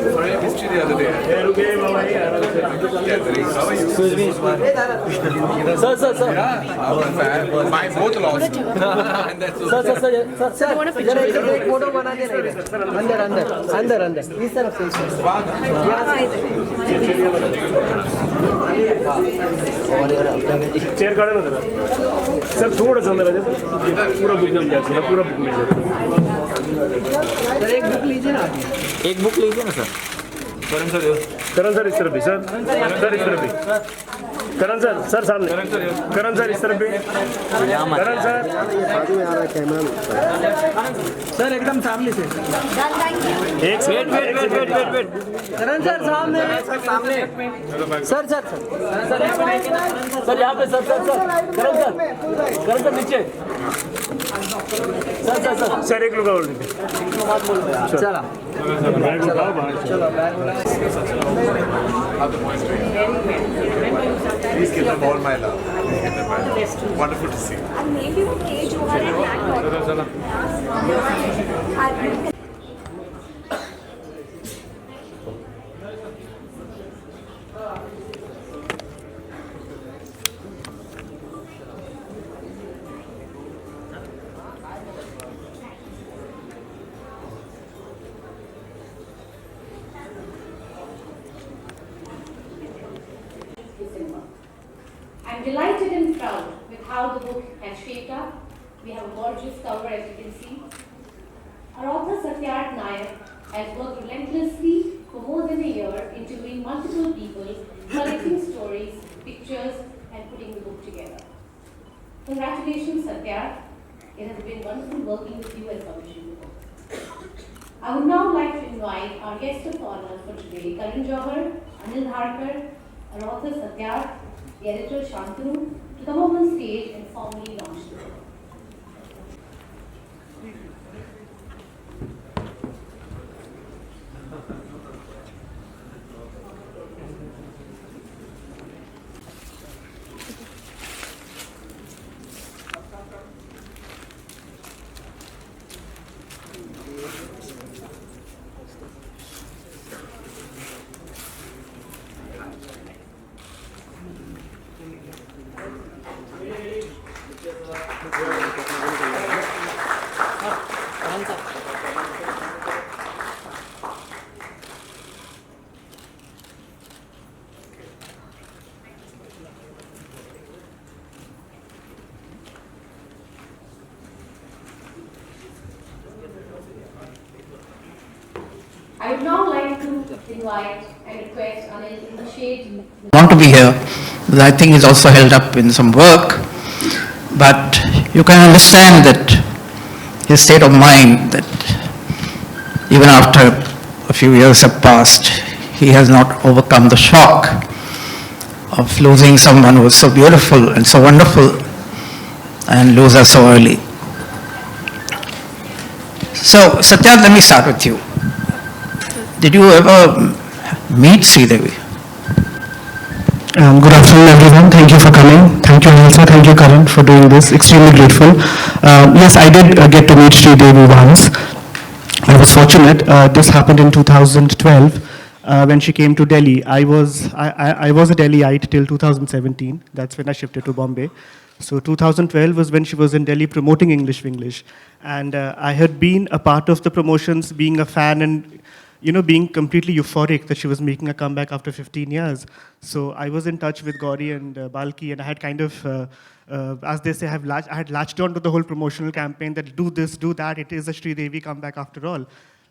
Sorry, I missed you the other day. Excuse me. Sir. Yeah, I was a fan. My both lost. And that's sir want a picture एक photo बना के अंदर इस तरफ से chair काढा ना जरा सर थोडंसं अंदर आ जाए पूरा बुक मिल जाएगा पूरा बुक मिल जाएगा सर एक बुक लीजिए ना सर. करण सर इस तरफ भी सर इस तरफ भी करण सर सामने करण सर इस तरफ भी करण सर सर एकदम सामने से एक वेट करण सर सामने सर सर यहाँ पे सर करण सर नीचे सर एक लोग और लीजिए चला बैग उठाओ बाहर चलो बैग उठाओ Please give them all my love. Wonderful to see. Maybe okay, johar and black. I'm delighted and proud with how the book has shaped up. We have a gorgeous cover, as you can see. Our author Satyarth Nayak has worked relentlessly for more than a year interviewing multiple people, collecting stories, pictures, and putting the book together. Congratulations, Satyarth. It has been wonderful working with you as publishing the book. I would now like to invite our guest of honor for today, Karan Johar, Anil Dharkar, our author Satyarth, the editor Shantanu, to come up on stage and formally launch the book. I would now like to invite and request Anil in the shade. Want to be here, because I think he's also held up in some work, but you can understand that his state of mind, that even after a few years have passed, he has not overcome the shock of losing someone who was so beautiful and so wonderful and lose her so early. So, Satyarth, let me start with you. Did you ever meet Shridevi? Good afternoon, everyone. Thank you for coming. Thank you, Anil sir. Thank you, Karan, for doing this. Extremely grateful. Yes, I did get to meet Shridevi once. I was fortunate. This happened in 2012 when she came to Delhi. I was a Delhiite till 2017. That's when I shifted to Bombay. So 2012 was when she was in Delhi promoting English for English. And I had been a part of the promotions, being a fan and being completely euphoric that she was making a comeback after 15 years. So I was in touch with Gauri and Balki, and I had kind of, as they say, I had latched on to the whole promotional campaign that do this, do that, it is a Shridevi comeback after all.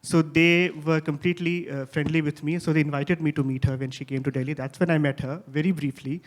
So they were completely friendly with me, so they invited me to meet her when she came to Delhi. That's when I met her, very briefly.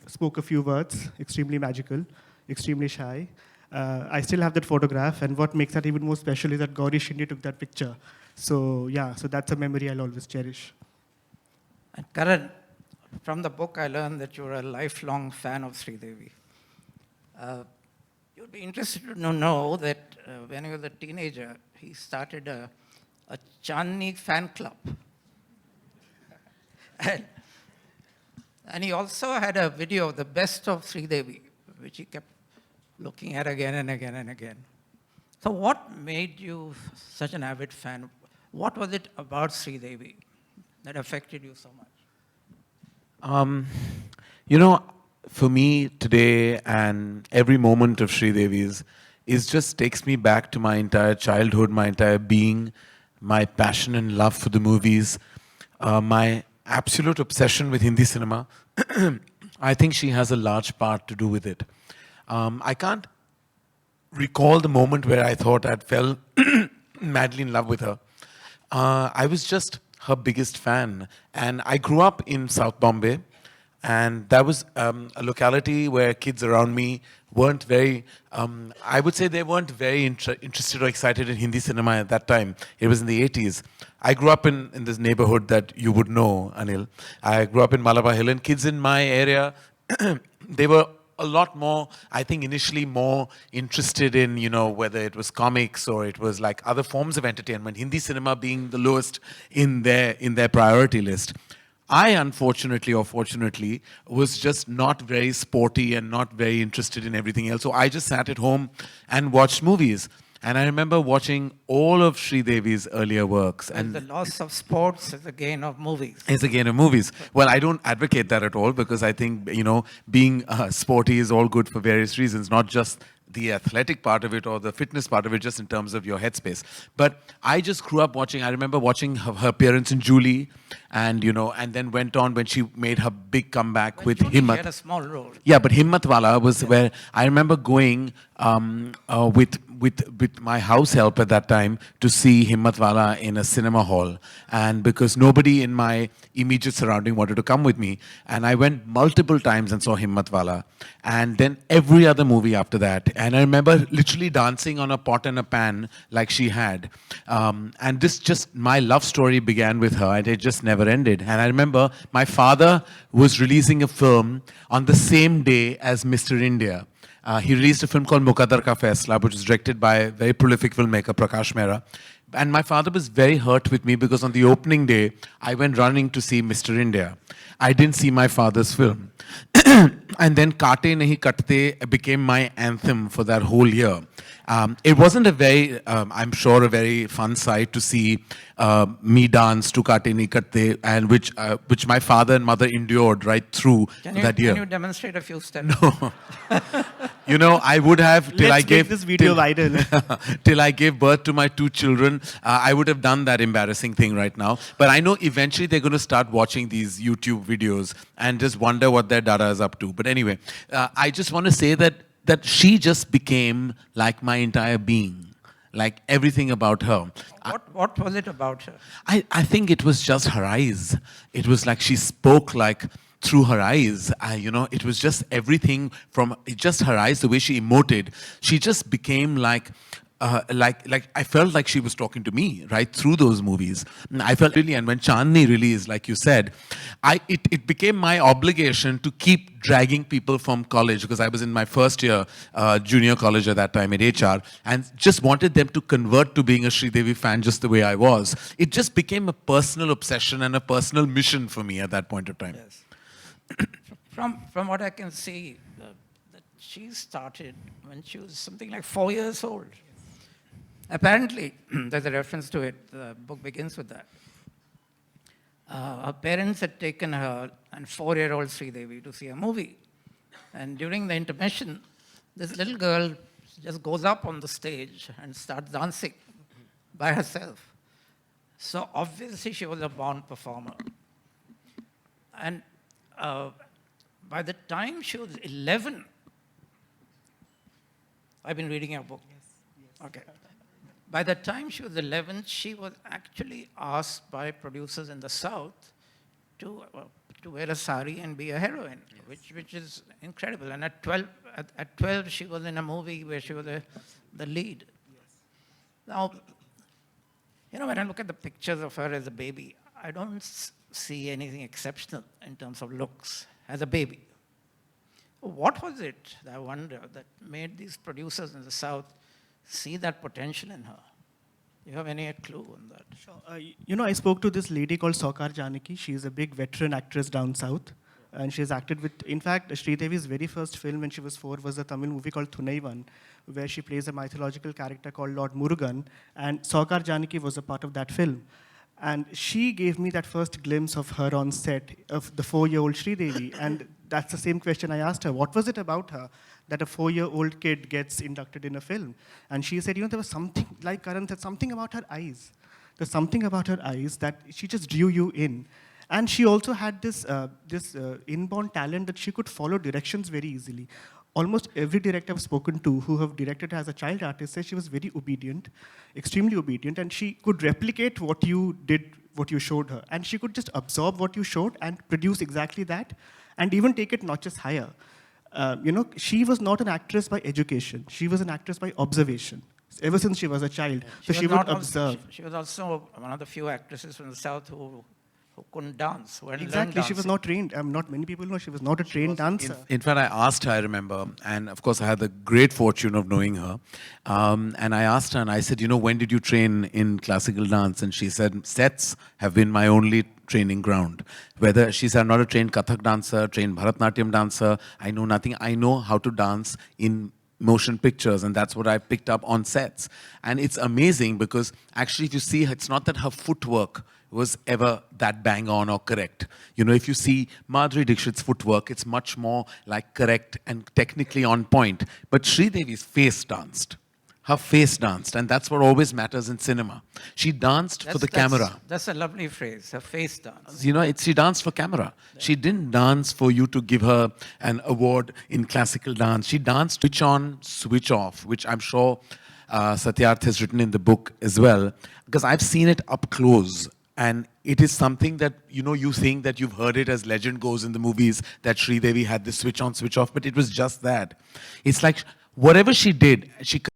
Spoke a few words, extremely magical, extremely shy. I still have that photograph, and what makes that even more special is that Gauri Shinde took that picture. So yeah, so that's a memory I'll always cherish. And Karan, from the book, I learned that you're a lifelong fan of Shridevi. You'd be interested to know that when he was a teenager, he started a Chandni fan club. And he also had a video of the best of Shridevi, which he kept looking at again and again and again. So what made you such an avid fan? What was it about Shridevi that affected you so much? You know, for me today and every moment of Shridevi's is just takes me back to my entire childhood, my entire being, my passion and love for the movies, my absolute obsession with Hindi cinema. I think she has a large part to do with it. I can't recall the moment where I thought I fell madly in love with her. I was just her biggest fan. And I grew up in South Bombay. And that was a locality where kids around me weren't very, I would say they weren't very interested or excited in Hindi cinema at that time. It was in the 80s. I grew up in this neighborhood that you would know, Anil. I grew up in Malabar Hill, and kids in my area, they were a lot more, I think initially more interested in, you know, whether it was comics or it was like other forms of entertainment, Hindi cinema being the lowest in their priority list. I, unfortunately or fortunately, was just not very sporty and not very interested in everything else. So I just sat at home and watched movies. And I remember watching all of Shridevi's earlier works. And the loss of sports is a gain of movies. It's a gain of movies. Well, I don't advocate that at all, because I think, you know, being sporty is all good for various reasons, not just the athletic part of it or the fitness part of it, just in terms of your headspace. But I just grew up watching, I remember watching her appearance in Julie, and, you know, and then went on when she made her big comeback with Julie Himmat. had a small role. Yeah, but Himmat Wala was where I remember going with my house help at that time to see Himmat Wala in a cinema hall. And because nobody in my immediate surrounding wanted to come with me. And I went multiple times and saw Himmat Wala. And then every other movie after that. And I remember literally dancing on a pot and a pan like she had. And this just, my love story began with her, and it just never ended. And I remember my father was releasing a film on the same day as Mr. India. He released a film called Muqaddar Ka Faisla, which was directed by a very prolific filmmaker, Prakash Mehra. And my father was very hurt with me because on the opening day, I went running to see Mr. India. I didn't see my father's film. And then Kaate Nahi Katte became my anthem for that whole year. It wasn't a very, I'm sure, a very fun sight to see me dance to Kaate Nahi Katte, and which my father and mother endured right through that year. Can you demonstrate a few steps? No. You know, I would have till I gave this video viral. till I gave birth to my 2 children. I would have done that embarrassing thing right now. But I know eventually they're going to start watching these YouTube videos and just wonder what their dada is up to. But anyway, I just want to say that she just became like my entire being, like everything about her. What was it about her? I think it was just her eyes. It was like she spoke like through her eyes. You know, it was just everything from just her eyes, the way she emoted. She just became like I felt like she was talking to me right through those movies. I felt really, and when Chandni released, like you said, it became my obligation to keep dragging people from college, because I was in my first year junior college at that time at HR, and just wanted them to convert to being a Shridevi fan just the way I was. It just became a personal obsession and a personal mission for me at that point of time. Yes. From what I can see, that she started when she was something like 4 years old. Apparently, there's a reference to it. The book begins with that. Her parents had taken her and 4-year-old Shridevi to see a movie. And during the intermission, this little girl just goes up on the stage and starts dancing by herself. So obviously she was a born performer. And by the time she was 11, I've been reading your book. Yes. Okay. By the time she was 11, she was actually asked by producers in the South to wear a sari and be a heroine, yes. which is incredible. And at 12, she was in a movie where she was the lead. Yes. Now, you know, when I look at the pictures of her as a baby, I don't see anything exceptional in terms of looks as a baby. What was it, I wonder, that made these producers in the South see that potential in her? You have any clue on that? Sure. I spoke to this lady called Saukar Janaki. She's a big veteran actress down south. And she's acted with, in fact, Shridevi's very first film when she was 4 was a Tamil movie called Thunaivan, where she plays a mythological character called Lord Murugan. And Saukar Janaki was a part of that film. And she gave me that first glimpse of her on set, of the 4-year-old Shridevi. And that's the same question I asked her. What was it about her that a 4-year-old kid gets inducted in a film? And she said, there was something, like Karan said, something about her eyes. There's something about her eyes that she just drew you in. And she also had this inborn talent that she could follow directions very easily. Almost every director I've spoken to who have directed her as a child artist says she was very obedient, extremely obedient, and she could replicate what you did, what you showed her. And she could just absorb what you showed and produce exactly that, and even take it notches higher. She was not an actress by education. She was an actress by observation. Ever since she was a child, so she would observe. She was also one of the few actresses from the South who couldn't dance, who hadn't learned Exactly, she dancing. was not trained. Not many people know she was not a trained dancer. In fact, I asked her, I remember, and of course I had the great fortune of knowing her. And I asked her, and I said, when did you train in classical dance? And she said, sets have been my only training ground. Whether she said, I'm not a trained Kathak dancer, trained Bharatnatyam dancer, I know nothing. I know how to dance in motion pictures, and that's what I picked up on sets. And it's amazing because actually if you see, it's not that her footwork was ever that bang on or correct. If you see Madhuri Dixit's footwork, it's much more like correct and technically on point. But Shridevi's face danced. Her face danced, and that's what always matters in cinema. She danced for the camera. That's a lovely phrase, her face dance. She danced for camera. Yeah. She didn't dance for you to give her an award in classical dance. She danced switch on, switch off, which I'm sure Satyarth has written in the book as well, because I've seen it up close. And it is something that, you think that you've heard it as legend goes in the movies, that Shridevi had this switch on, switch off, but it was just that. It's like whatever she did, she